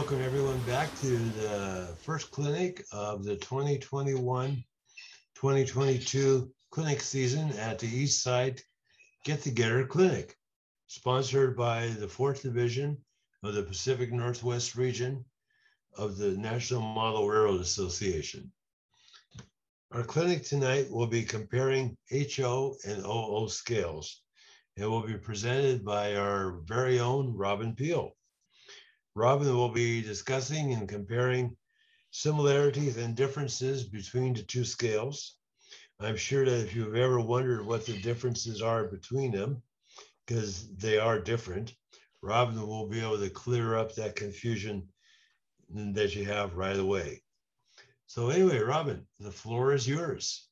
welcome everyone back to the first clinic of the 2021-2022 clinic season at the Eastside Get-Together Clinic, sponsored by the 4th Division of the Pacific Northwest region of the National Model Railroad Association. Our clinic tonight will be comparing HO and OO scales. It will be presented by our very own Robin Peel. Robin will be discussing and comparing similarities and differences between the two scales. I'm sure that if you've ever wondered what the differences are between them, because they are different, Robin will be able to clear up that confusion that you have right away. So anyway, Robin, the floor is yours.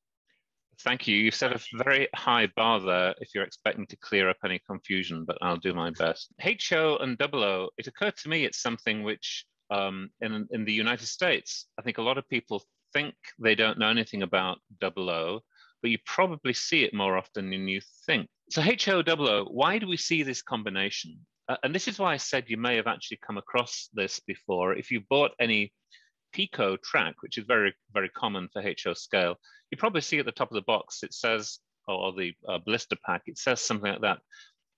Thank you. You've set a very high bar there if you're expecting to clear up any confusion, but I'll do my best. HO and OO, it occurred to me it's something which in the United States, I think a lot of people think they don't know anything about OO, but you probably see it more often than you think. So HO, OO, why do we see this combination? And this is why I said you may have actually come across this before. If you bought any Pico track, which is very, very common for HO scale, you probably see at the top of the box, it says, or the blister pack, it says something like that,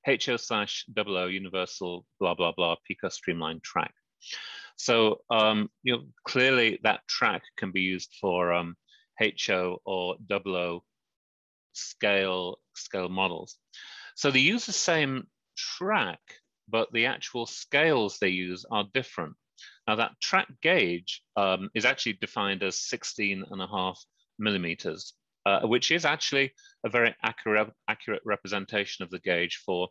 HO/OO universal blah, blah, blah, Pico streamlined track. So, clearly that track can be used for HO or OO scale models. So they use the same track, but the actual scales they use are different. Now that track gauge is actually defined as 16.5 millimeters, which is actually a very accurate representation of the gauge for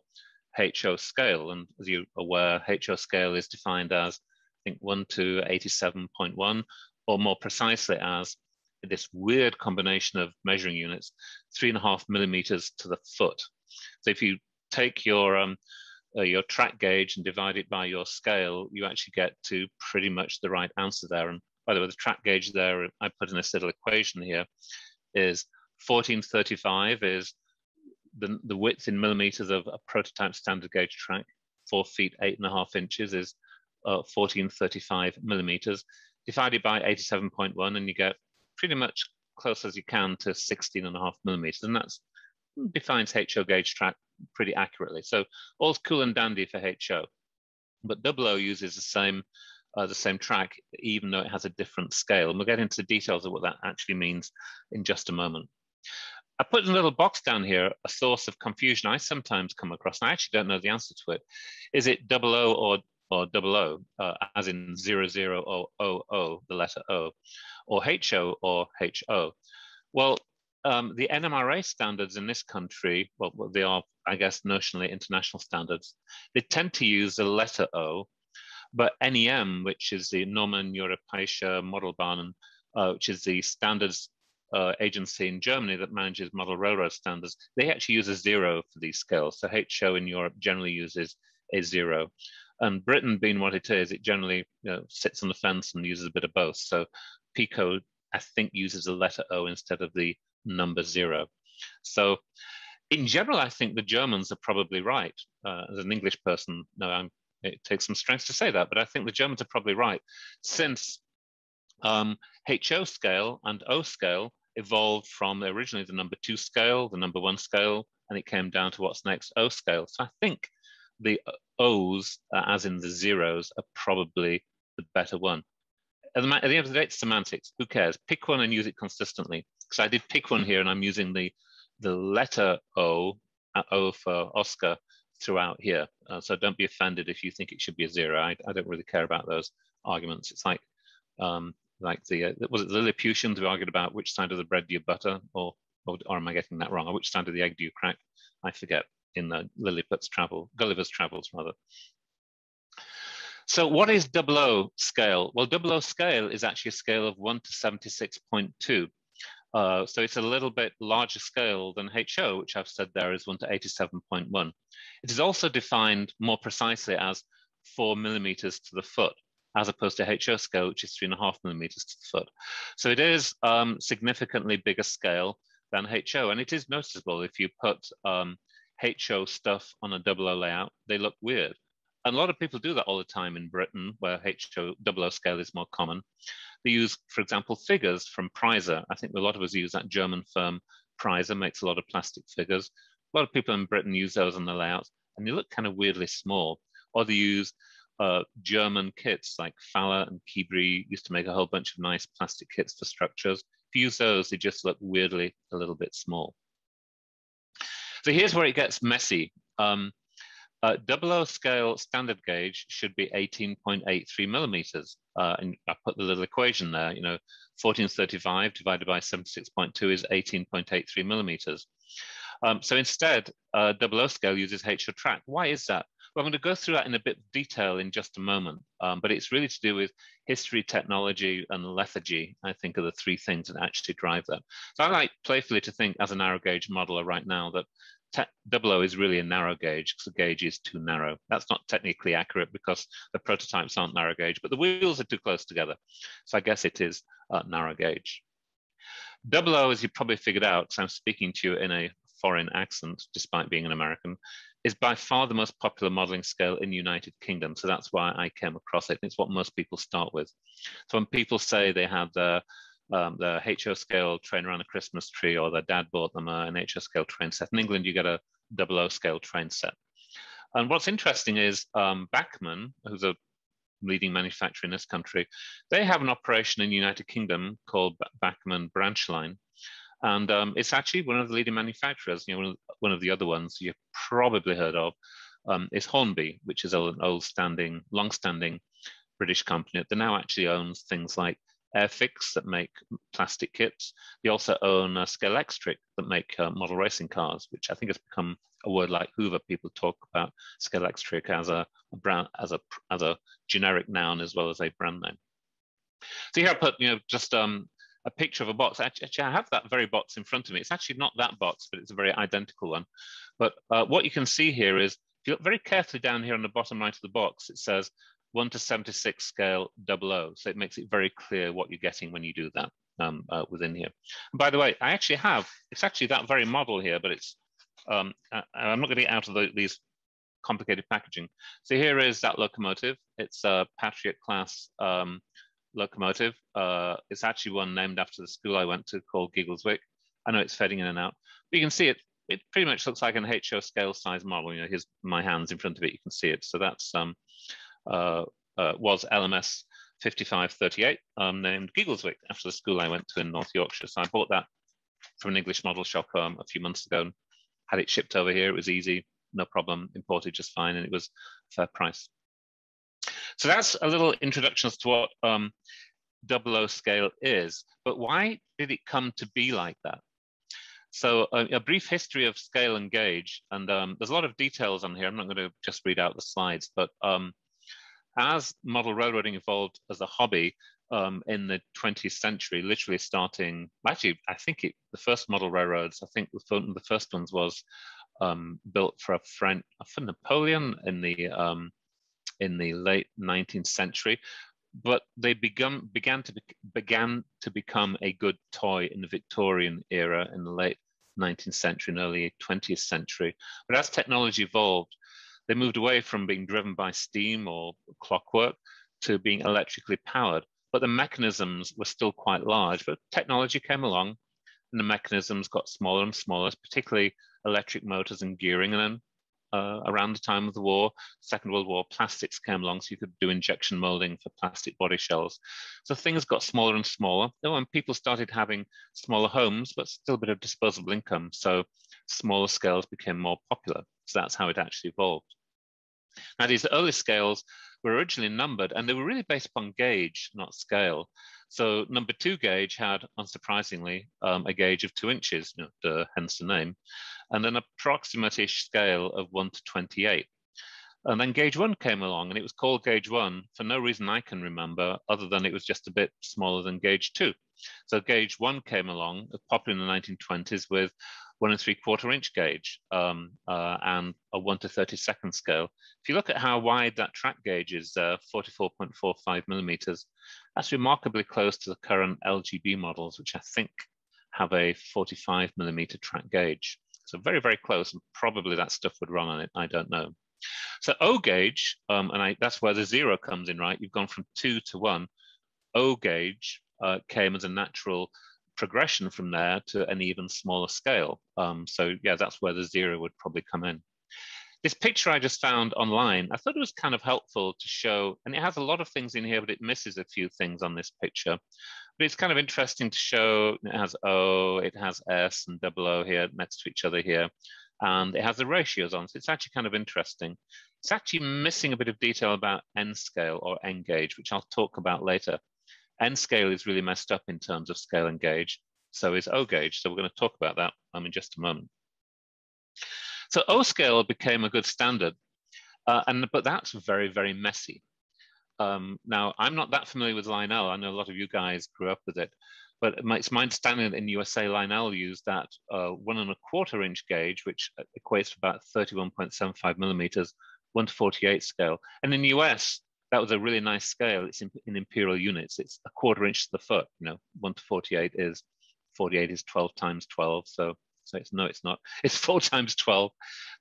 HO scale. And as you're aware, HO scale is defined as, I think, 1 to 87.1, or more precisely as this weird combination of measuring units, 3.5 millimeters to the foot. So if you take your track gauge and divide it by your scale, you actually get to pretty much the right answer there. And by the way, the track gauge there, I put in this little equation here, is 1435 is the width in millimeters of a prototype standard gauge track. 4 feet 8.5 inches is 1435 millimeters, divided by 87.1, and you get pretty much close as you can to 16.5 millimeters. And that's defines HO gauge track pretty accurately. So all's cool and dandy for HO, but OO uses the same track, even though it has a different scale. And we'll get into the details of what that actually means in just a moment. I put in a little box down here, a source of confusion I sometimes come across, and I actually don't know the answer to it. Is it OO or OO, as in 00 or OO, the letter O, or HO or HO? Well, the NMRA standards in this country, well, they are, I guess, notionally international standards. They tend to use the letter O, but NEM, which is the Norman Europäische Modelbahnen, which is the standards agency in Germany that manages model railroad standards, they actually use a 0 for these scales. So HO in Europe generally uses a 0. And Britain being what it is, it generally sits on the fence and uses a bit of both. So Pico, I think, uses the letter O instead of the number 0. So in general, I think the Germans are probably right. As an English person, it takes some strength to say that, but I think the Germans are probably right, since HO scale and O scale evolved from originally the number 2 scale, the number 1 scale, and it came down to what's next, O scale. So I think the O's, as in the zeros, are probably the better one. At the end of the day, it's semantics. Who cares? Pick one and use it consistently. Because I did pick one here, and I'm using the letter O, O for Oscar, throughout here. So don't be offended if you think it should be a 0. I don't really care about those arguments. It's like was it the Lilliputians who argued about which side of the bread do you butter, or am I getting that wrong? Or which side of the egg do you crack? I forget. In the Gulliver's Travels, rather. So what is OO scale? Well, OO scale is actually a scale of 1 to 76.2. So it's a little bit larger scale than HO, which I've said there is 1 to 87.1. It is also defined more precisely as 4 millimeters to the foot, as opposed to HO scale, which is 3.5 millimeters to the foot. So it is significantly bigger scale than HO, and it is noticeable if you put HO stuff on a OO layout, they look weird. And a lot of people do that all the time in Britain, where HO00 scale is more common. They use, for example, figures from Preiser. I think a lot of us use that German firm Preiser, makes a lot of plastic figures. A lot of people in Britain use those on the layouts, and they look kind of weirdly small. Or they use German kits like Faller and Kibri used to make a whole bunch of nice plastic kits for structures. If you use those, they just look weirdly a little bit small. So here's where it gets messy. 00 scale standard gauge should be 18.83 millimeters. And I put the little equation there, 1435 divided by 76.2 is 18.83 millimeters. So instead, 00 scale uses HO track. Why is that? Well, I'm going to go through that in a bit of detail in just a moment, but it's really to do with history, technology, and lethargy, I think, are the three things that actually drive that. So I like playfully to think as a narrow gauge modeler right now that 00 is really a narrow gauge because the gauge is too narrow. That's not technically accurate because the prototypes aren't narrow gauge, but the wheels are too close together. So I guess it is narrow gauge. 00, as you probably figured out, because I'm speaking to you in a foreign accent, despite being an American, is by far the most popular modeling scale in the United Kingdom. So that's why I came across it. It's what most people start with. So when people say they have the HO scale train around a Christmas tree, or their dad bought them an HO scale train set, in England you get a 00 scale train set. And what's interesting is Bachmann, who's a leading manufacturer in this country, they have an operation in the United Kingdom called Bachmann Branch Line. And it's actually one of the leading manufacturers. One of the other ones you've probably heard of is Hornby, which is an long-standing British company that now actually owns things like Airfix that make plastic kits. They also own Scalextric that make model racing cars, which I think has become a word like Hoover. People talk about Scalextric as a brand, as a generic noun as well as a brand name. So here I put just a picture of a box. Actually, I have that very box in front of me. It's actually not that box, but it's a very identical one. But what you can see here is, if you look very carefully down here on the bottom right of the box, it says 1:76 scale 00. So it makes it very clear what you're getting when you do that within here. And by the way, it's actually that very model here, but it's, I'm not going to get out of these complicated packaging. So here is that locomotive. It's a Patriot class locomotive. It's actually one named after the school I went to called Giggleswick. I know it's fading in and out, but you can see it. It pretty much looks like an HO scale size model. Here's my hands in front of it. You can see it. So that's was LMS 5538, named Giggleswick after the school I went to in North Yorkshire. So I bought that from an English model shop a few months ago and had it shipped over here. It was easy, no problem, imported just fine, and it was a fair price. So that's a little introduction as to what 00 scale is, but why did it come to be like that? So a brief history of scale and gauge, and there's a lot of details on here. I'm not going to just read out the slides, but as model railroading evolved as a hobby in the 20th century, literally starting, actually, I think the first model railroads, I think the first ones was built for Napoleon in the late 19th century, but they began to become a good toy in the Victorian era in the late 19th century and early 20th century. But as technology evolved, they moved away from being driven by steam or clockwork to being electrically powered. But the mechanisms were still quite large, but technology came along and the mechanisms got smaller and smaller, particularly electric motors and gearing. And then around the time of the war, Second World War, plastics came along, so you could do injection molding for plastic body shells. So things got smaller and smaller. And people started having smaller homes, but still a bit of disposable income. So smaller scales became more popular. So that's how it actually evolved. Now, these early scales were originally numbered, and they were really based upon gauge, not scale. So number 2 gauge had, unsurprisingly, a gauge of 2 inches, hence the name, and an approximate-ish scale of 1 to 28. And then gauge 1 came along, and it was called gauge 1 for no reason I can remember, other than it was just a bit smaller than gauge 2. So gauge 1 came along, popular in the 1920s, with 1 3/4 inch gauge and a 1 to 32nd scale. If you look at how wide that track gauge is, 44.45 millimeters, that's remarkably close to the current LGB models, which I think have a 45 millimeter track gauge. So very, very close, and probably that stuff would run on it, I don't know. So O gauge, that's where the 0 comes in, right? You've gone from 2 to 1. O gauge came as a natural progression from there to an even smaller scale. So yeah, that's where the 0 would probably come in. This picture I just found online, I thought it was kind of helpful to show, and it has a lot of things in here, but it misses a few things on this picture. But it's kind of interesting to show. It has O, it has S and double O here next to each other here. And it has the ratios on, so it's actually kind of interesting. It's actually missing a bit of detail about N scale or N gauge, which I'll talk about later. N scale is really messed up in terms of scale and gauge. So is O gauge. So we're going to talk about that in just a moment. So O scale became a good standard, but that's very, very messy. Now, I'm not that familiar with Lionel. I know a lot of you guys grew up with it, but it's my understanding that in USA, Lionel used that 1¼ inch gauge, which equates to about 31.75 millimeters, 1/48 scale. And in the US, that was a really nice scale. It's in imperial units. It's 1/4 inch to the foot. 1/48 is 48 is 12 times 12. So it's not. It's 4 times 12.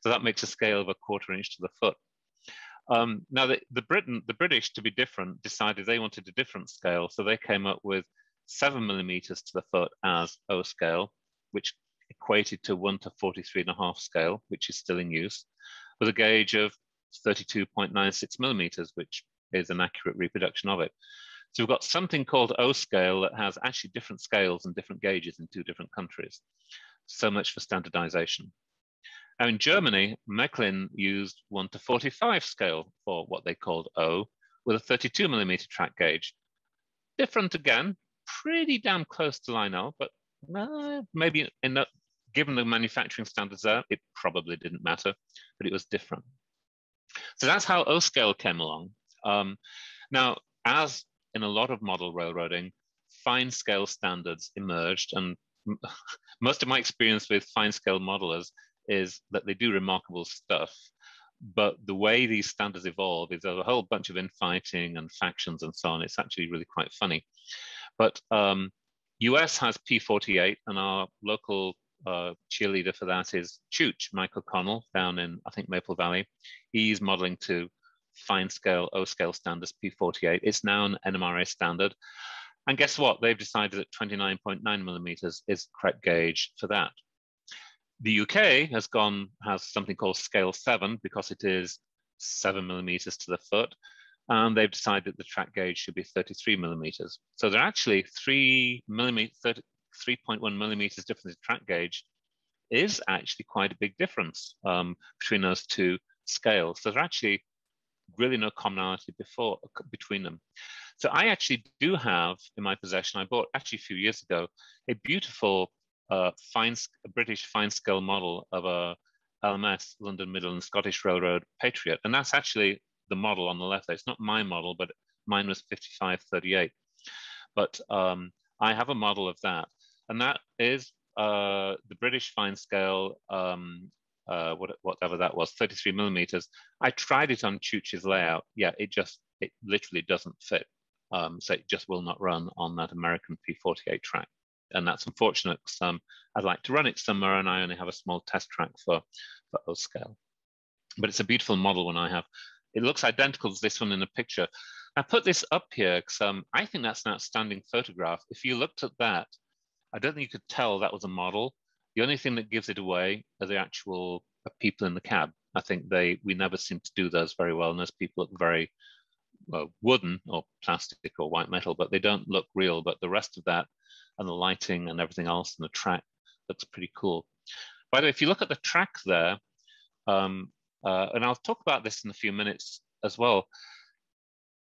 So that makes a scale of 1/4 inch to the foot. Now, the British, to be different, decided they wanted a different scale. So they came up with 7 millimeters to the foot as O scale, which equated to 1/43.5 scale, which is still in use, with a gauge of 32.96 millimeters, which is an accurate reproduction of it. So we've got something called O scale that has actually different scales and different gauges in 2 different countries. So much for standardization. Now in Germany, Mechlin used 1/45 scale for what they called O, with a 32 millimeter track gauge. Different again, pretty damn close to Lionel, but maybe given the manufacturing standards there, it probably didn't matter, but it was different. So that's how O scale came along. Now, as in a lot of model railroading, fine scale standards emerged, and most of my experience with fine scale modelers is that they do remarkable stuff, but the way these standards evolve is there's a whole bunch of infighting and factions and so on. It's actually really quite funny. But US has P48, and our local cheerleader for that is Chooch, Michael Connell, down in, I think, Maple Valley. He's modeling to fine scale, O scale standards, P48. It's now an NMRA standard. And guess what? They've decided that 29.9 millimeters is the correct gauge for that. The UK has something called scale 7 because it is 7 millimeters to the foot. And they've decided that the track gauge should be 33 millimeters. So they're actually 3.1 millimeters difference in track gauge is actually quite a big difference between those 2 scales. So there's actually really no commonality between them. So I actually do have in my possession, I bought actually a few years ago, a beautiful British fine scale model of a LMS, London Midland Scottish Railroad Patriot. And that's actually the model on the left there. It's not my model, but mine was 5538. But I have a model of that. And that is the British fine scale, whatever that was, 33 millimeters. I tried it on Chooch's layout. Yeah, it literally doesn't fit. So it just will not run on that American P48 track. And that's unfortunate because I'd like to run it somewhere and I only have a small test track for O scale. But it's a beautiful model one I have. It looks identical to this one in the picture. I put this up here because I think that's an outstanding photograph. If you looked at that, I don't think you could tell that was a model. The only thing that gives it away are the actual people in the cab. I think we never seem to do those very well, and those people look very wooden or plastic or white metal, but they don't look real. But the rest of that and the lighting and everything else and the track looks pretty cool. By the way, if you look at the track there, and I'll talk about this in a few minutes as well.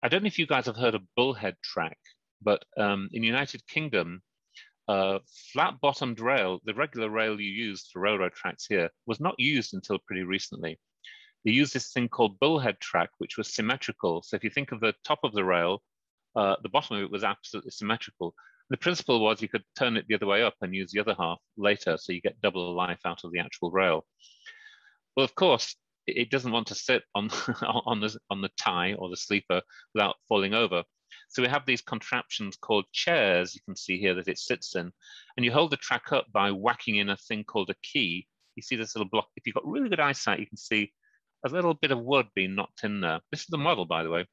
I don't know if you guys have heard of bullhead track, but in the United Kingdom, flat-bottomed rail, the regular rail you use for railroad tracks here, was not used until pretty recently. They used this thing called bullhead track, which was symmetrical. So if you think of the top of the rail, the bottom of it was absolutely symmetrical. The principle was you could turn it the other way up and use the other half later, so you get double the life out of the actual rail. Well, of course, it doesn't want to sit on on the tie or the sleeper without falling over. So we have these contraptions called chairs. You can see here that it sits in, and you hold the track up by whacking in a thing called a key. You see this little block. If you've got really good eyesight, you can see a little bit of wood being knocked in there. This is the model, by the way.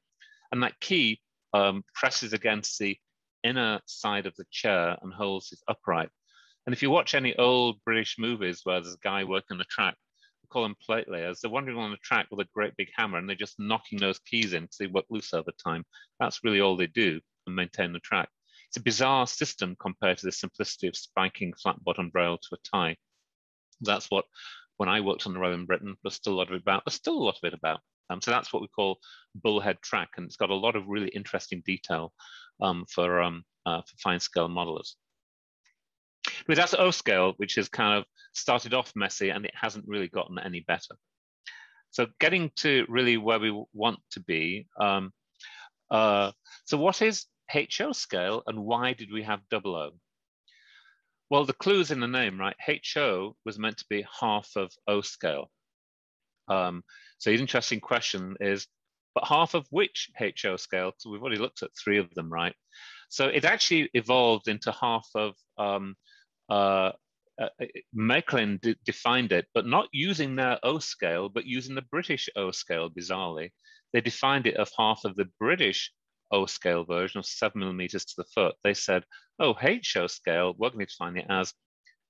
And that key presses against the inner side of the chair and holds it upright. And if you watch any old British movies where there's a guy working the track, we call them plate layers, they're wandering on the track with a great big hammer and they're just knocking those keys in because they work loose over time. That's really all they do and maintain the track. It's a bizarre system compared to the simplicity of spiking flat bottom rail to a tie. That's what, when I worked on the road in Britain, there's still a lot of it about. There's still a lot of it about. So that's what we call bullhead track, and it's got a lot of really interesting detail for fine scale modelers. But that's O scale, which has kind of started off messy, and it hasn't really gotten any better. So getting to really where we want to be. So what is HO scale, and why did we have 00? Well, the clue's in the name, right? HO was meant to be half of O scale. So the interesting question is, but half of which HO scale? So we've already looked at 3 of them, right? So it actually evolved into half of, Mecklin defined it, but not using their O scale, but using the British O scale, bizarrely. They defined it of half of the British O scale version of 7 millimeters to the foot. They said, oh, HO scale, we're going to define it as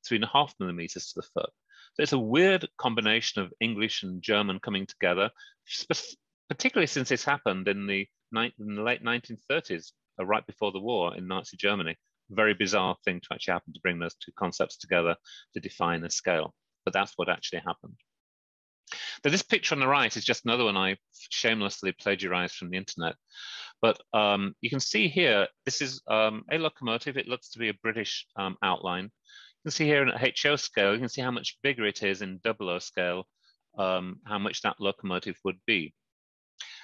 3.5 millimeters to the foot. So it's a weird combination of English and German coming together, particularly since this happened in the late 1930s, right before the war in Nazi Germany. Very bizarre thing to actually happen, to bring those 2 concepts together to define a scale. But that's what actually happened. Now, this picture on the right is just another one I shamelessly plagiarized from the internet. But you can see here, this is a locomotive. It looks to be a British outline. You can see here in a HO scale, you can see how much bigger it is in 00 scale, how much that locomotive would be.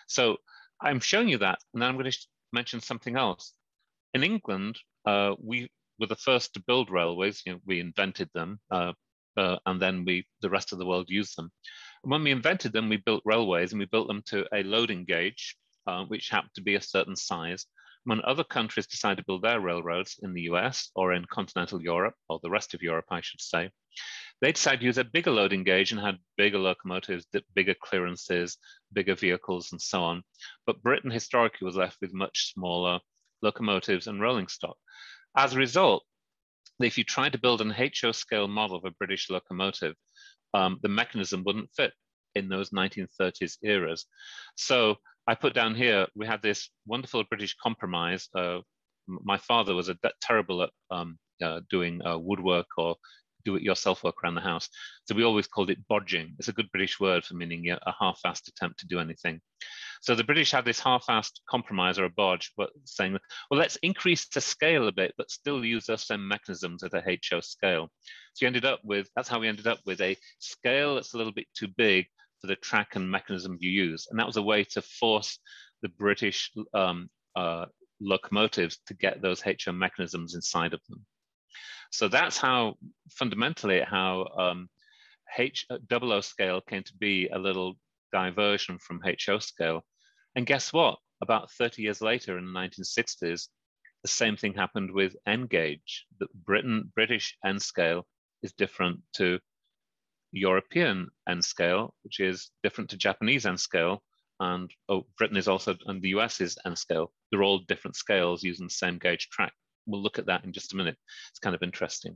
So I'm showing you that, and then I'm going to mention something else. In England, we were the first to build railways. You know, we invented them, and then the rest of the world used them. And when we invented them, we built railways, and we built them to a loading gauge, which happened to be a certain size. When other countries decided to build their railroads in the US or in continental Europe, or the rest of Europe, I should say, they decided to use a bigger loading gauge and had bigger locomotives, bigger clearances, bigger vehicles, and so on. But Britain historically was left with much smaller locomotives and rolling stock. As a result, if you tried to build an HO scale model of a British locomotive, the mechanism wouldn't fit in those 1930s eras. So I put down here, we had this wonderful British compromise. My father was terrible at doing woodwork or do-it-yourself work around the house. So we always called it bodging. It's a good British word for meaning a half-assed attempt to do anything. So the British had this half-assed compromise or a bodge, but saying, well, let's increase the scale a bit, but still use those same mechanisms at a HO scale. So you ended up with, that's how we ended up with a scale that's a little bit too big for the track and mechanism you use. And that was a way to force the British locomotives to get those HO mechanisms inside of them. So that's how, fundamentally, how 00 scale came to be a little diversion from HO scale. And guess what? About 30 years later, in the 1960s, the same thing happened with N gauge. The British N scale is different to European N scale, which is different to Japanese N scale, and Britain is also, and the US is N scale. They're all different scales using the same gauge track. We'll look at that in just a minute. It's kind of interesting.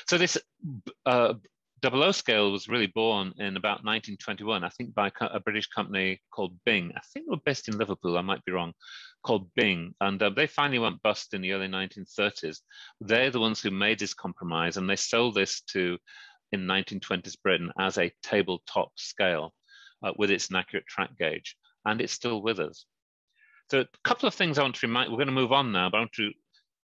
So this 00 scale was really born in about 1921, I think, by a British company called Bing. I think they were based in Liverpool, I might be wrong, called Bing. And they finally went bust in the early 1930s. They're the ones who made this compromise, and they sold this to, in 1920s Britain, as a tabletop scale with its inaccurate track gauge. And it's still with us. So a couple of things I want to remind, we're going to move on now, but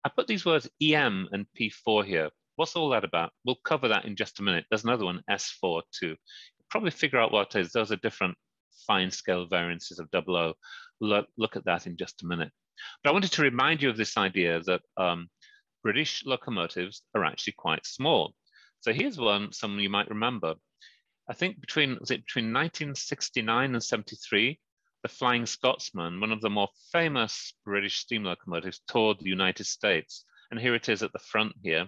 I put these words EM and P4 here. What's all that about? We'll cover that in just a minute. There's another one, S4 too. You'll probably figure out what it is. Those are different fine scale variances of 00. We'll look at that in just a minute. But I wanted to remind you of this idea that British locomotives are actually quite small. So here's one, some you might remember. I think between 1969 and 73, the Flying Scotsman, one of the more famous British steam locomotives, toured the United States. And here it is at the front here.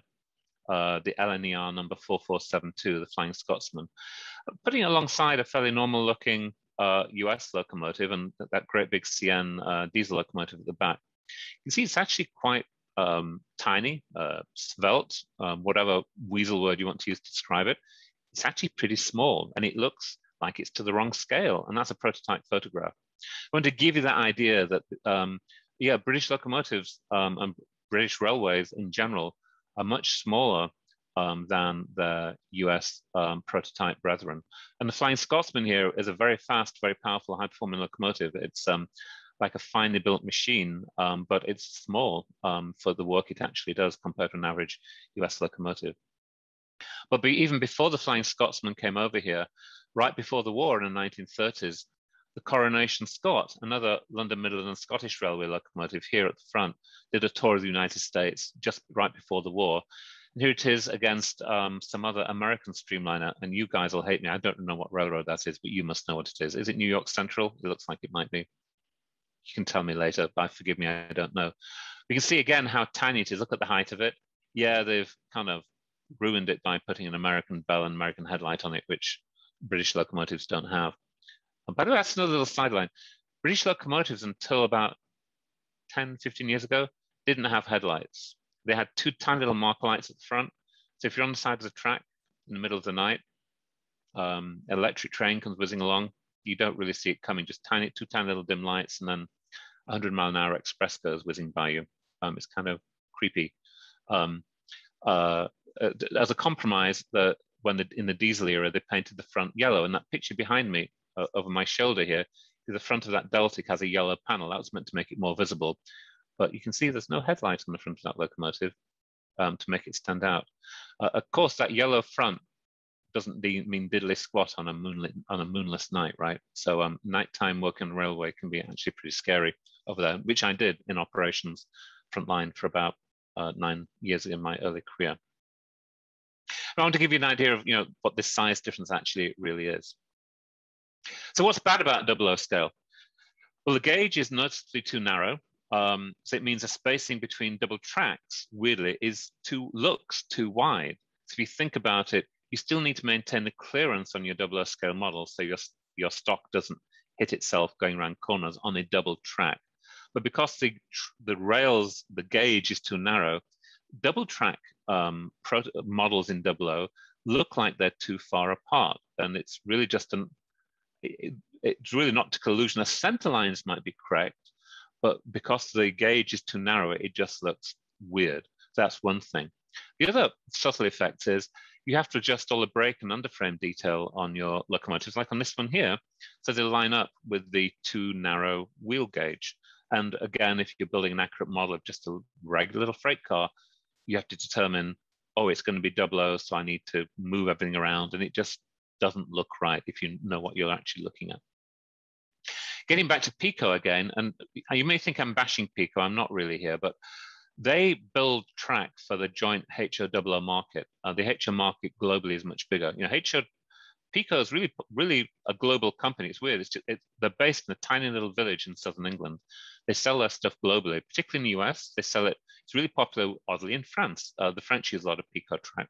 the LNER number 4472, the Flying Scotsman, putting it alongside a fairly normal looking US locomotive and that great big CN diesel locomotive at the back. You can see it's actually quite tiny, svelte, whatever weasel word you want to use to describe it. It's actually pretty small and it looks like it's to the wrong scale. And that's a prototype photograph. I want to give you that idea that, yeah, British locomotives and British railways in general are much smaller than the US prototype brethren. And the Flying Scotsman here is a very fast, very powerful, high-performing locomotive. It's like a finely built machine, but it's small for the work it actually does compared to an average US locomotive. But even before the Flying Scotsman came over here, right before the war in the 1930s, the Coronation Scot, another London Midland and Scottish Railway locomotive here at the front, did a tour of the United States just right before the war. And here it is against some other American streamliner. And you guys will hate me. I don't know what railroad that is, but you must know what it is. Is it New York Central? It looks like it might be. You can tell me later, but forgive me, I don't know. We can see again how tiny it is. Look at the height of it. Yeah, they've kind of ruined it by putting an American bell and American headlight on it, which British locomotives don't have. And by the way, that's another little sideline. British locomotives until about 10, 15 years ago didn't have headlights. They had two tiny little marker lights at the front. So if you're on the side of the track in the middle of the night, an electric train comes whizzing along, you don't really see it coming, just two tiny little dim lights, and then 100-mile-an-hour express goes whizzing by you. It's kind of creepy. As a compromise, in the diesel era, they painted the front yellow, and that picture behind me over my shoulder here, the front of that Deltic has a yellow panel. That was meant to make it more visible, but you can see there's no headlight on the front of that locomotive to make it stand out. Of course, that yellow front doesn't mean diddly squat on a moonless night, right? So nighttime work on the railway can be actually pretty scary over there, which I did in operations frontline for about 9 years in my early career. I want to give you an idea of what this size difference actually really is. So what's bad about 00 scale? Well, the gauge is noticeably too narrow. So it means the spacing between double tracks, weirdly, looks too wide. So if you think about it, you still need to maintain the clearance on your 00 scale model so your stock doesn't hit itself going around corners on a double track. But because the rails, the gauge is too narrow, double track models in 00 look like they're too far apart. And it's really just it's really not to collusion. The center lines might be correct, but because the gauge is too narrow, it just looks weird. So that's one thing. The other subtle effect is you have to adjust all the brake and underframe detail on your locomotives, like on this one here, so they line up with the too narrow wheel gauge. And again, if you're building an accurate model of just a regular little freight car, you have to determine, oh, it's going to be 00, so I need to move everything around, and it just doesn't look right if you know what you're actually looking at. Getting back to Pico again, and you may think I'm bashing Pico, I'm not really here, but they build track for the joint HO00 market. The HO market globally is much bigger. Pico is really a global company. It's weird. They're based in a tiny little village in southern England. They sell their stuff globally, particularly in the US. They sell it. It's really popular, oddly, in France. The French use a lot of Pico track.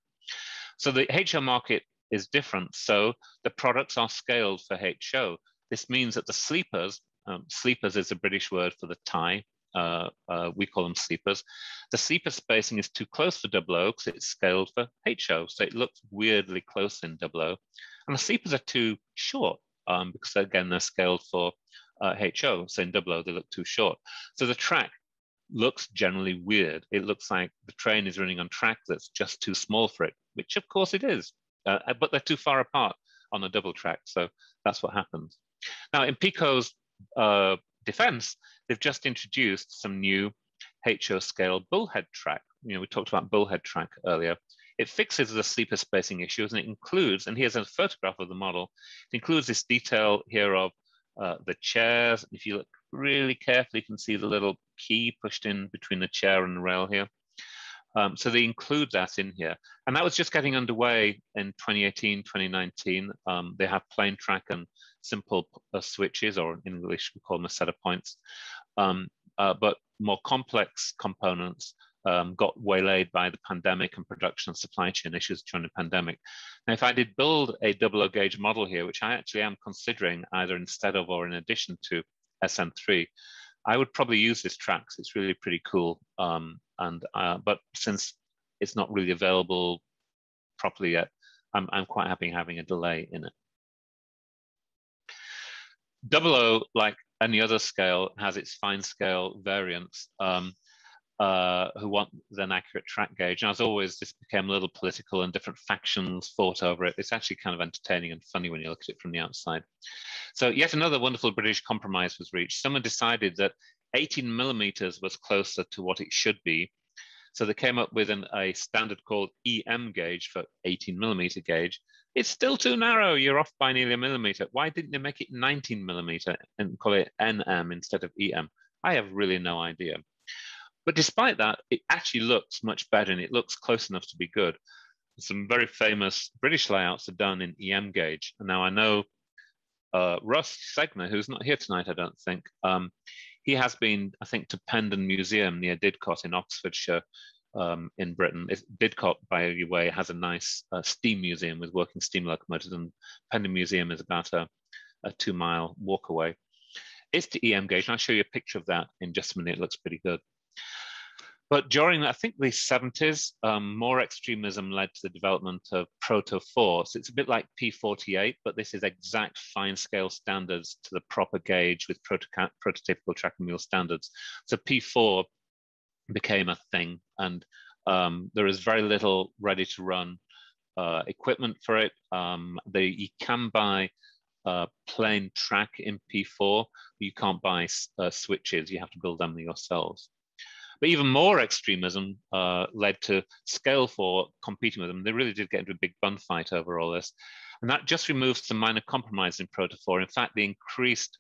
So the HO market is different. So the products are scaled for HO. This means that the sleepers, sleepers is a British word for the tie. We call them sleepers. The sleeper spacing is too close for 00 because it's scaled for HO. So it looks weirdly close in 00. And the sleepers are too short because, again, they're scaled for HO. So in 00, they look too short. So the track looks generally weird. It looks like the train is running on track that's just too small for it, which of course it is. But they're too far apart on a double track. So that's what happens. Now, in Pico's defense, they've just introduced some new HO scale bullhead track. We talked about bullhead track earlier. It fixes the sleeper spacing issues, and it includes, and here's a photograph of the model, it includes this detail here of the chairs. If you look really carefully, you can see the little key pushed in between the chair and the rail here. So they include that in here. And that was just getting underway in 2018, 2019. They have plain track and simple switches, or in English, we call them a set of points. But more complex components got waylaid by the pandemic and production and supply chain issues during the pandemic. Now, if I did build a 00 gauge model here, which I actually am considering either instead of or in addition to SN3, I would probably use this track because it's really pretty cool. But since it's not really available properly yet, I'm quite happy having a delay in it. 00, like any other scale, has its fine scale variants who want an accurate track gauge. And as always, this became a little political and different factions fought over it. It's actually kind of entertaining and funny when you look at it from the outside. So yet another wonderful British compromise was reached. Someone decided that 18 millimeters was closer to what it should be. So they came up with a standard called EM gauge for 18 millimeter gauge. It's still too narrow. You're off by nearly a millimeter. Why didn't they make it 19 millimeter and call it NM instead of EM? I have really no idea. But despite that, it actually looks much better and it looks close enough to be good. Some very famous British layouts are done in EM gauge. And now I know Russ Segner, who's not here tonight, I don't think, he has been, I think, to Pendon Museum near Didcot in Oxfordshire in Britain. Didcot, by the way, has a nice steam museum with working steam locomotives, and Pendon Museum is about a 2-mile walk away. It's the EM gauge, and I'll show you a picture of that in just a minute. It looks pretty good. But during, I think, the 70s, more extremism led to the development of Proto 4. So it's a bit like P48, but this is exact fine scale standards to the proper gauge with prototypical track and wheel standards. So P4 became a thing, and there is very little ready to run equipment for it. You can buy plain track in P4, you can't buy switches, you have to build them yourselves. But even more extremism led to Scale 4 competing with them. They really did get into a big bun fight over all this. And that just removed some minor compromise in Proto 4. In fact, they increased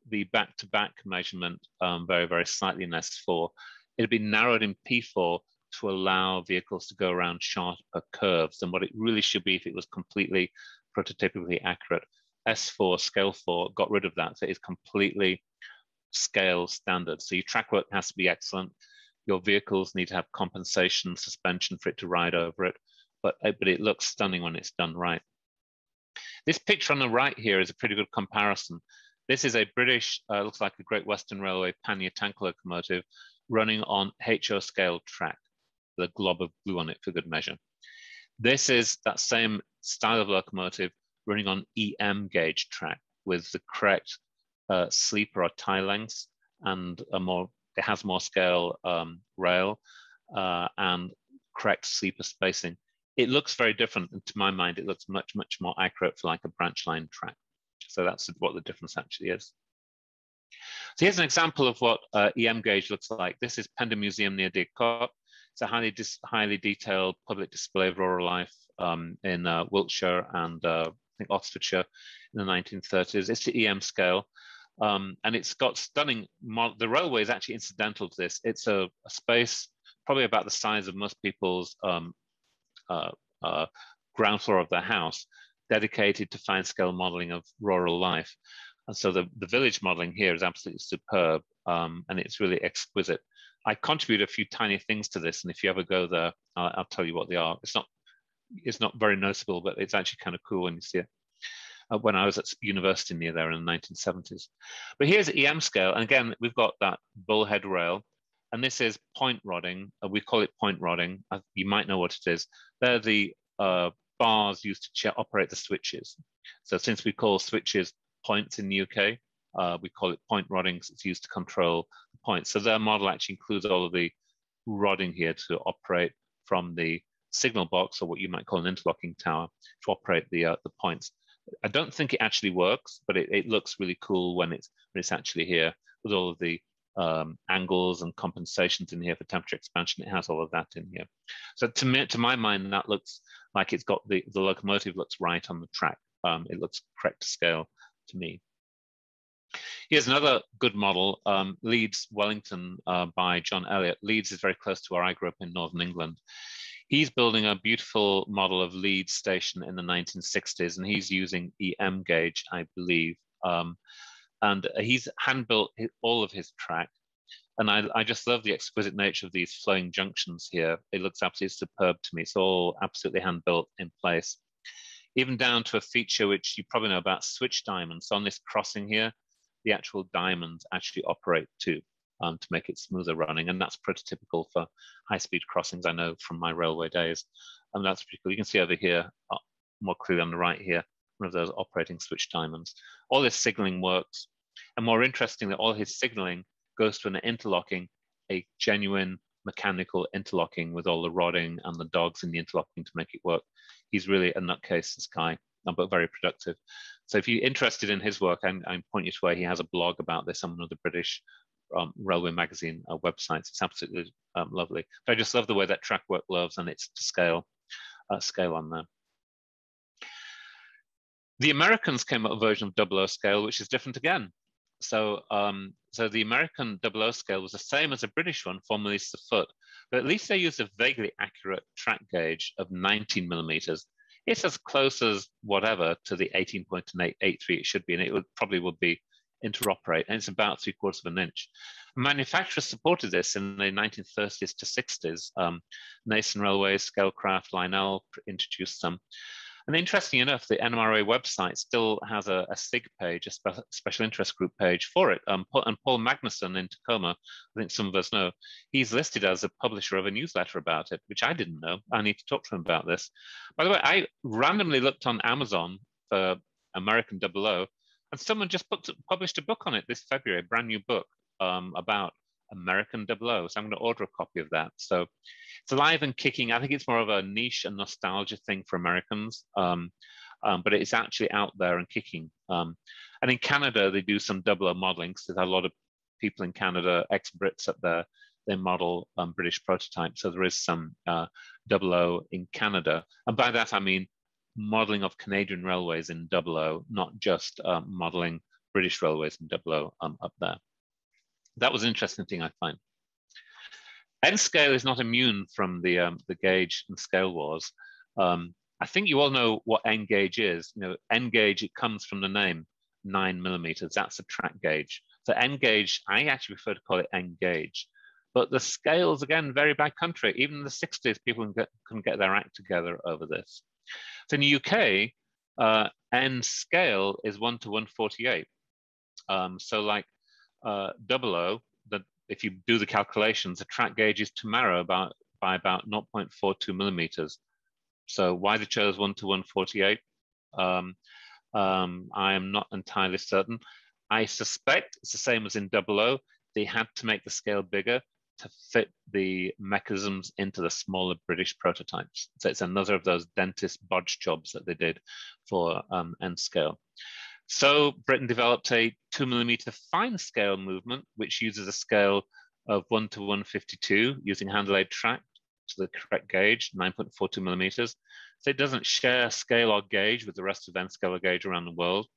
the back-to-back measurement very, very slightly in S4. It had been narrowed in P4 to allow vehicles to go around sharper curves than what it really should be if it was completely prototypically accurate. S4, Scale 4, got rid of that. So it's completely scale standard. So your track work has to be excellent. Your vehicles need to have compensation, suspension for it to ride over it, but it looks stunning when it's done right. This picture on the right here is a pretty good comparison. This is a British, looks like a Great Western Railway pannier tank locomotive running on HO scale track, with a glob of glue on it for good measure. This is that same style of locomotive running on EM gauge track with the correct sleeper or tie lengths, and it has more scale rail and correct sleeper spacing. It looks very different, and to my mind, it looks much, much more accurate for like a branch line track. So that's what the difference actually is. So here's an example of what EM gauge looks like. This is Pendon Museum near Didcot. It's a highly detailed public display of rural life in Wiltshire and I think Oxfordshire in the 1930s. It's the EM scale. And it's got stunning, the railway is actually incidental to this. It's a space probably about the size of most people's ground floor of their house, dedicated to fine scale modeling of rural life. And so the village modeling here is absolutely superb, and it's really exquisite. I contribute a few tiny things to this, and if you ever go there, I'll tell you what they are. It's not very noticeable, but it's actually kind of cool when you see it. When I was at university near there in the 1970s. But here's EM scale, and again, we've got that bullhead rail, and this is point rodding. We call it point rodding. You might know what it is. They're the bars used to operate the switches. So since we call switches points in the UK, we call it point rodding because it's used to control the points. So their model actually includes all of the rodding here to operate from the signal box, or what you might call an interlocking tower, to operate the points. I don't think it actually works, but it looks really cool when it's actually here with all of the angles and compensations in here for temperature expansion. It has all of that in here. So to my mind, that looks like it's got the locomotive looks right on the track. It looks correct to scale to me. Here's another good model, Leeds Wellington by John Elliott. Leeds is very close to where I grew up in Northern England. He's building a beautiful model of Leeds station in the 1960s, and he's using EM gauge, I believe. And he's hand-built all of his track. And I just love the exquisite nature of these flowing junctions here. It looks absolutely superb to me. It's all absolutely hand-built in place. Even down to a feature which you probably know about, switch diamonds. So on this crossing here, the actual diamonds actually operate too, to make it smoother running. And that's prototypical for high-speed crossings, I know from my railway days. And that's pretty cool. You can see over here, more clearly on the right here, one of those operating switch diamonds. All this signaling works. And more interestingly, all his signaling goes to an interlocking, a genuine mechanical interlocking with all the rodding and the dogs in the interlocking to make it work. He's really a nutcase, this guy, but very productive. So if you're interested in his work, I point you to where he has a blog about this on one of the British railway magazine websites. It's absolutely lovely. But I just love the way that track work loves, and it's to scale on there. The Americans came up with a version of 00 scale, which is different again. So, so the American 00 scale was the same as the British one, 4 millimeters a foot, but at least they used a vaguely accurate track gauge of 19 millimeters. It's as close as whatever to the 18.83 it should be, and it probably would be interoperate, and it's about 3/4 of an inch. Manufacturers supported this in the 1930s to 60s. Nason Railways, Scalecraft, Lionel introduced some. And interestingly enough, the NMRA website still has a SIG page, a special interest group page for it. And Paul Magnuson in Tacoma, I think some of us know, he's listed as a publisher of a newsletter about it, which I didn't know. I need to talk to him about this. By the way, I randomly looked on Amazon for American 00, and someone just published a book on it this February, a brand new book about American 00. So I'm going to order a copy of that. So it's alive and kicking. I think it's more of a niche and nostalgia thing for Americans, but it's actually out there and kicking. And in Canada, they do some 00 modeling. So there's a lot of people in Canada, ex-Brits up there, they model British prototypes. So there is some 00 in Canada. And by that, I mean modeling of Canadian railways in 00, not just modeling British railways in 00 up there. That was an interesting thing, I find. N scale is not immune from the gauge and scale wars. I think you all know what N gauge is. You know, N gauge, it comes from the name 9 millimeters. That's a track gauge. So N gauge, I actually prefer to call it N gauge. But the scales, again, vary by country. Even in the 60s, people couldn't get their act together over this. So in the UK, N scale is 1 to 148. So like 00, if you do the calculations, the track gauge is to narrow by about 0.42 millimeters. So why they chose 1 to 148, I am not entirely certain. I suspect it's the same as in 00. They had to make the scale bigger to fit the mechanisms into the smaller British prototypes. So it's another of those dentist bodge jobs that they did for N scale. So Britain developed a 2 millimeter fine scale movement, which uses a scale of 1 to 152 using hand-laid track to the correct gauge, 9.42 millimeters. So it doesn't share scale or gauge with the rest of N scale or gauge around the world.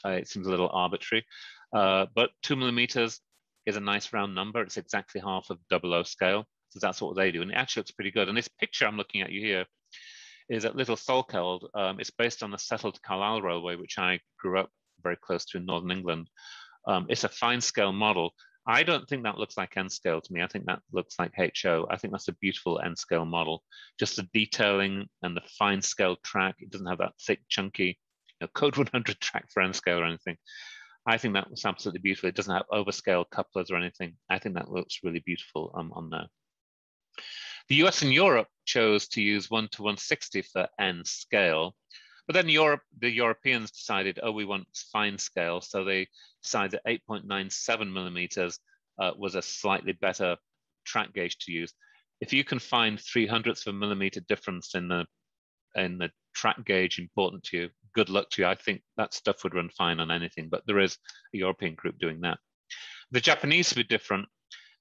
It seems a little arbitrary, but 2 millimeters is a nice round number. It's exactly half of 00 scale. So that's what they do. And it actually looks pretty good. And this picture I'm looking at you here is at Little Salkeld. It's based on the settled Carlisle Railway, which I grew up very close to in Northern England. It's a fine scale model. I don't think that looks like N scale to me. I think that looks like HO. I think that's a beautiful N scale model. Just the detailing and the fine scale track. It doesn't have that thick, chunky code 100 track for N scale or anything. I think that was absolutely beautiful. It doesn't have overscale couplers or anything. I think that looks really beautiful on there. The US and Europe chose to use 1 to 160 for N scale, but then the Europeans decided, oh, we want fine scale. So they decided that 8.97 millimeters was a slightly better track gauge to use. If you can find 0.03 of a millimeter difference in the track gauge important to you, good luck to you. I think that stuff would run fine on anything, but there is a European group doing that. The Japanese were different.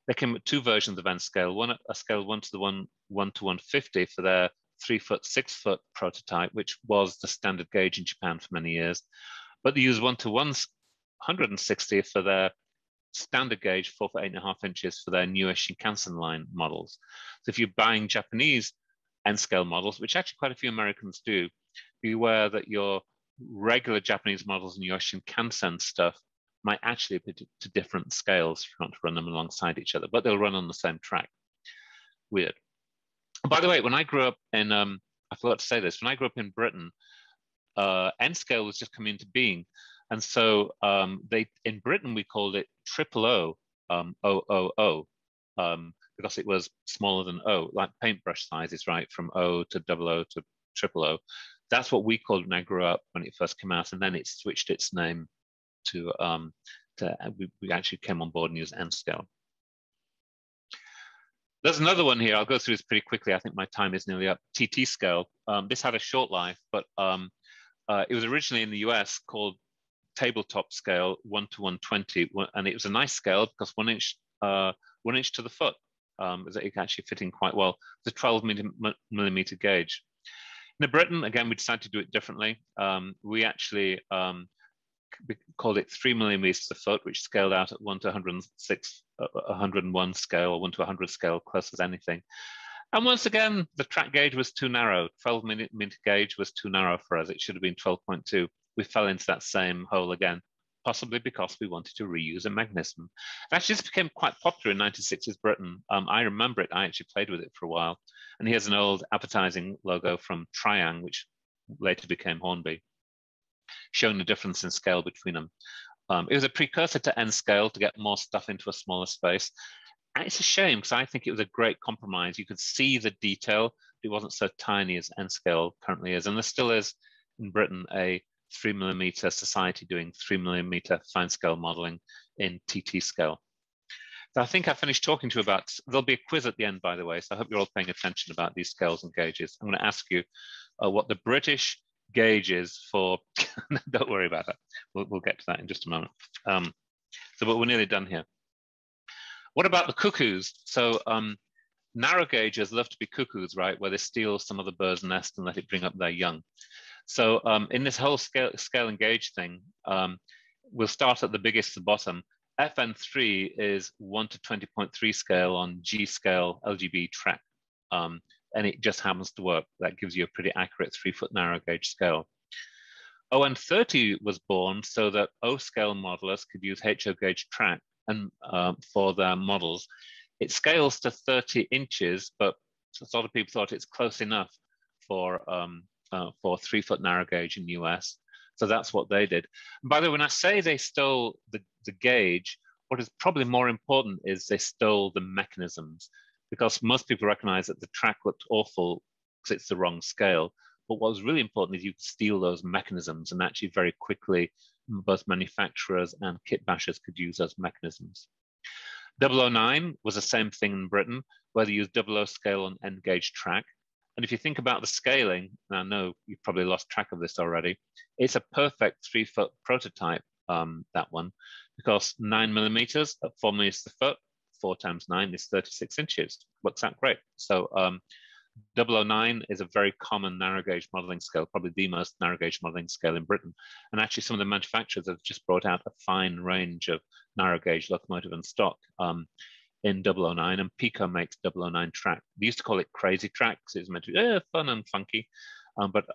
They came with two versions of N scale, a scale 1 to 150 for their 3 foot, 6 foot prototype, which was the standard gauge in Japan for many years. But they used 1 to 160 for their standard gauge, 4 foot 8.5 inches for their newish Shinkansen line models. So if you're buying Japanese N scale models, which actually quite a few Americans do, beware that your regular Japanese models and your Shinkansen stuff might actually be to different scales if you want to run them alongside each other, but they'll run on the same track. Weird. By the way, when I grew up in, I forgot to say this, when I grew up in Britain, N scale was just coming into being. And so in Britain, we called it triple O, O, because it was smaller than O, like paintbrush sizes, right? From O to double O to triple O. That's what we called it when I grew up, when it first came out. And then it switched its name to we actually came on board and used N scale. There's another one here. I'll go through this pretty quickly. I think my time is nearly up. TT scale. This had a short life, but it was originally in the US called tabletop scale 1 to 120, and it was a nice scale because 1 inch to the foot. It actually fit in quite well. It's a 12 millimeter gauge. In Britain, again, we decided to do it differently. We actually called it 3 millimeters a foot, which scaled out at 1 to 106, 101 scale, or 1 to 100 scale, close as anything. And once again, the track gauge was too narrow. 12 millimeter gauge was too narrow for us. It should have been 12.2. We fell into that same hole again, possibly because we wanted to reuse a mechanism. It actually just became quite popular in 1960s Britain. I remember it. I actually played with it for a while. And here's an old advertising logo from Triang, which later became Hornby, showing the difference in scale between them. It was a precursor to N scale to get more stuff into a smaller space. And it's a shame because I think it was a great compromise. You could see the detail. It wasn't so tiny as N scale currently is. And there still is in Britain a 3 millimeter society doing 3 millimeter fine scale modeling in TT scale. So I think I finished talking to you about, there'll be a quiz at the end, by the way. So I hope you're all paying attention about these scales and gauges. I'm going to ask you what the British gauge is for, don't worry about that. We'll get to that in just a moment. But we're nearly done here. What about the cuckoos? So narrow gauges love to be cuckoos, right? Where they steal some other bird's nest and let it bring up their young. So in this whole scale and gauge thing, we'll start at the biggest, the bottom. FN3 is 1 to 20.3 scale on G scale LGB track. And it just happens to work. That gives you a pretty accurate 3-foot narrow gauge scale. ON30 was born so that O scale modelers could use HO gauge track and for their models. It scales to 30 inches, but a lot of people thought it's close enough for 3-foot narrow gauge in the US. So that's what they did. And by the way, when I say they stole the gauge, what is probably more important is they stole the mechanisms, because most people recognize that the track looked awful because it's the wrong scale. But what was really important is you could steal those mechanisms, and actually very quickly, both manufacturers and kit bashers could use those mechanisms. 009 was the same thing in Britain, where they used 00 scale on N gauge track. And if you think about the scaling, and I know you've probably lost track of this already, it's a perfect 3-foot prototype, that one, because 9 millimeters at 4 meters a foot, 4 times 9 is 36 inches. Works out great. So 009 is a very common narrow gauge modeling scale, probably the most narrow gauge modeling scale in Britain. And actually some of the manufacturers have just brought out a fine range of narrow gauge locomotive and stock in 009, and Pico makes 009 track. They used to call it crazy track because it was meant to be fun and funky, but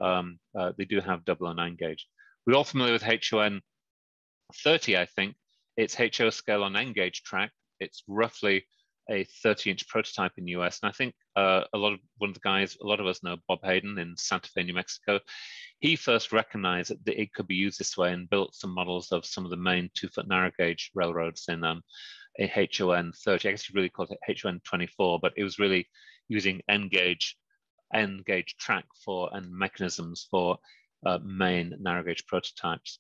they do have 009 gauge. We're all familiar with HON 30, I think. It's HO scale on N gauge track. It's roughly a 30-inch prototype in the US. And I think one of the guys, a lot of us know Bob Hayden in Santa Fe, New Mexico. He first recognized that it could be used this way and built some models of some of the main 2-foot narrow gauge railroads in a HON 30. I guess you really called it HON 24, but it was really using N gauge track for and mechanisms for main narrow gauge prototypes.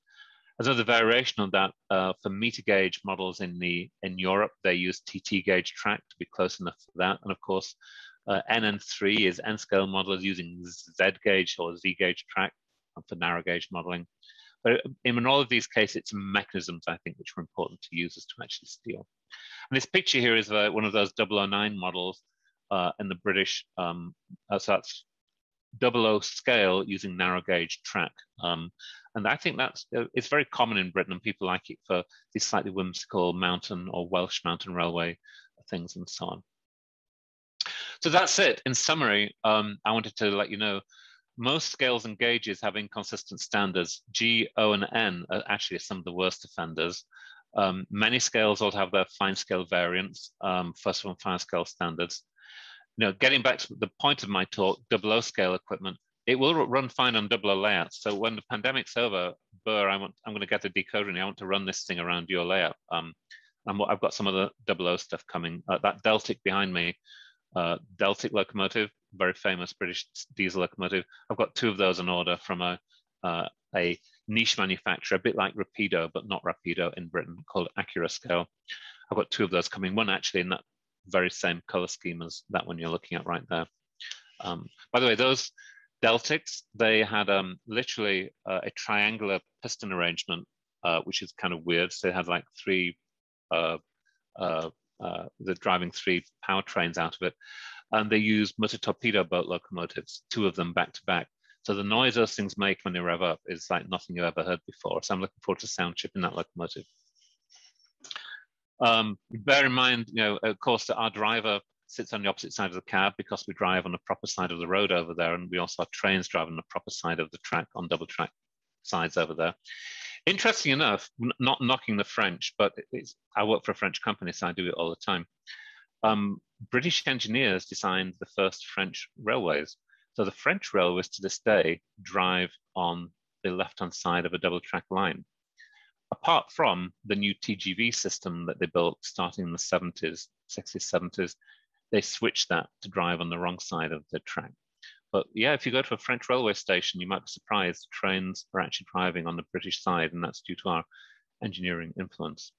As another variation of that, for meter gauge models in Europe, they use TT gauge track to be close enough for that. And of course, NN3 is N scale modelers using Z gauge or Z gauge track for narrow gauge modeling. But in all of these cases, it's mechanisms, I think, which are important to users to actually steal. And this picture here is one of those 009 models in the British, so that's 00 scale using narrow gauge track. And I think it's very common in Britain, and people like it for these slightly whimsical mountain or Welsh mountain railway things and so on. So that's it. In summary, I wanted to let you know, most scales and gauges have inconsistent standards. G, O, and N are actually some of the worst offenders. Many scales also have their fine scale variants, first one fine scale standards. Getting back to the point of my talk, 00 scale equipment, it will run fine on 00 layouts. So when the pandemic's over, Burr, I'm going to get the decoder and I want to run this thing around your layout. And I've got some of the 00 stuff coming. That Deltic behind me, Deltic locomotive, very famous British diesel locomotive. I've got 2 of those on order from a niche manufacturer, a bit like Rapido, but not Rapido in Britain, called Acura Scale. I've got 2 of those coming, one actually in that very same color scheme as that one you're looking at right there. By the way, those Deltics, they had literally a triangular piston arrangement, which is kind of weird. So they had like 3, they're driving 3 powertrains out of it. And they used motor torpedo boat locomotives, 2 of them back to back. So the noise those things make when they rev up is like nothing you've ever heard before. So I'm looking forward to sound chip in that locomotive. Bear in mind, of course, that our driver sits on the opposite side of the cab because we drive on the proper side of the road over there, and we also have trains driving on the proper side of the track on double track sides over there. Interesting enough, not knocking the French, but I work for a French company, so I do it all the time. British engineers designed the first French railways. So the French railways to this day drive on the left-hand side of a double track line. Apart from the new TGV system that they built starting in the 70s, 60s, 70s, they switched that to drive on the wrong side of the track. But yeah, if you go to a French railway station, you might be surprised trains are actually driving on the British side, and that's due to our engineering influence.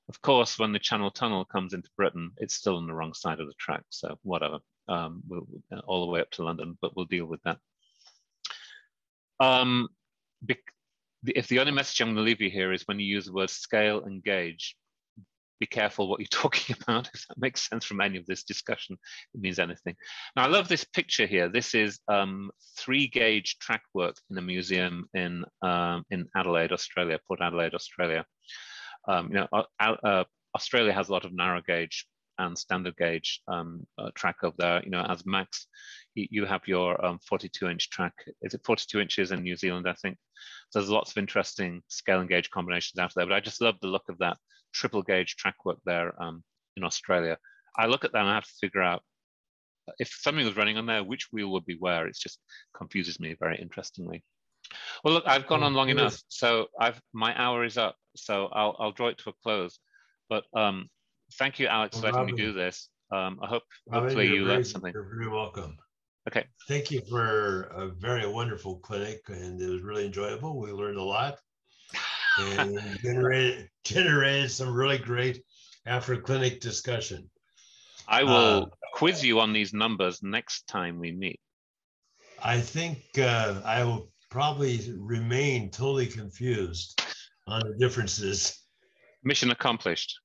Of course, when the Channel Tunnel comes into Britain, it's still on the wrong side of the track, so whatever, all the way up to London, but we'll deal with that. If the only message I'm going to leave you here is when you use the word scale and gauge, be careful what you're talking about, if that makes sense from any of this discussion, it means anything. Now, I love this picture here. This is 3-gauge track work in a museum in Adelaide, Australia, Port Adelaide, Australia. Australia has a lot of narrow gauge and standard gauge track over there. As max, you have your 42-inch track. Is it 42 inches in New Zealand, I think? So there's lots of interesting scale and gauge combinations out there, but I just love the look of that triple gauge track work there in Australia. I look at that and I have to figure out if something was running on there, which wheel would be where. It just confuses me very interestingly. Well, look, I've gone on long enough, so my hour is up, so I'll draw it to a close. But thank you, Alex, for letting me do this. Hopefully you learned something. You're very welcome. Okay. Thank you for a very wonderful clinic, and it was really enjoyable. We learned a lot and generated some really great after clinic discussion. I will quiz you on these numbers next time we meet. I think I will probably remain totally confused on the differences. Mission accomplished.